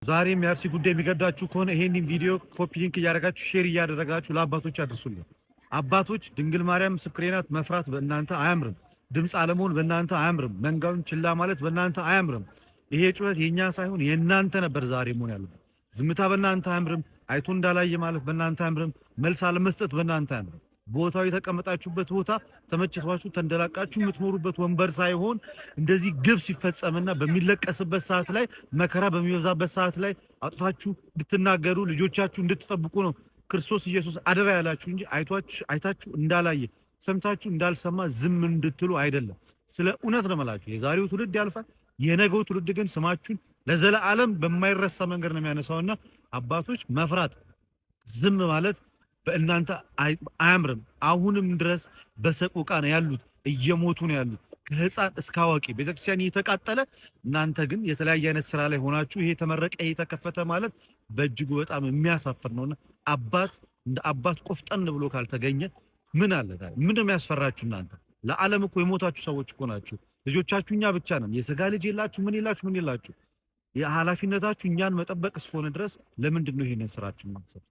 ዛሬም የአርሲ ጉዳይ የሚገዳችሁ ከሆነ ይሄንን ቪዲዮ ኮፒ ሊንክ እያደረጋችሁ ሼር እያደረጋችሁ ለአባቶች አድርሱልኝ። አባቶች ድንግል ማርያም ምስክሬ ናት፣ መፍራት በእናንተ አያምርም። ድምፅ አለመሆን በእናንተ አያምርም። መንጋውን ችላ ማለት በእናንተ አያምርም። ይሄ ጩኸት የኛ ሳይሆን የእናንተ ነበር ዛሬ መሆን ያለበት። ዝምታ በእናንተ አያምርም። አይቶ እንዳላየ ማለት በእናንተ አያምርም። መልስ አለመስጠት በእናንተ አያምርም። ቦታው የተቀመጣችሁበት ቦታ ተመችቷችሁ ተንደላቃችሁ የምትኖሩበት ወንበር ሳይሆን እንደዚህ ግፍ ሲፈጸምና በሚለቀስበት ሰዓት ላይ መከራ በሚበዛበት ሰዓት ላይ አጥታችሁ እንድትናገሩ ልጆቻችሁ እንድትጠብቁ ነው ክርስቶስ ኢየሱስ አደራ ያላችሁ እንጂ አይታችሁ እንዳላየ ሰምታችሁ እንዳልሰማ ዝም እንድትሉ አይደለም። ስለ እውነት ነው የምላችሁ። የዛሬው ትውልድ ያልፋል። የነገው ትውልድ ግን ስማችሁን ለዘላለም በማይረሳ መንገድ ነው የሚያነሳውና አባቶች መፍራት ዝም ማለት በእናንተ አያምርም። አሁንም ድረስ በሰቆቃ ነው ያሉት፣ እየሞቱ ነው ያሉት ከህፃን እስከ አዋቂ። ቤተክርስቲያን እየተቃጠለ እናንተ ግን የተለያየ አይነት ስራ ላይ ሆናችሁ ይሄ ተመረቀ ይሄ ተከፈተ ማለት በእጅጉ በጣም የሚያሳፍር ነውና አባት እንደ አባት ቆፍጠን ብሎ ካልተገኘ ምን አለ ታዲያ? ምን ነው የሚያስፈራችሁ? እናንተ ለዓለም እኮ የሞታችሁ ሰዎች እኮ ናችሁ። ልጆቻችሁ እኛ ብቻ ነን። የሥጋ ልጅ የላችሁ ምን የላችሁ። የኃላፊነታችሁ እኛን መጠበቅ እስከሆነ ድረስ ለምንድን ነው ይሄንን ስራችሁ ማሰብ?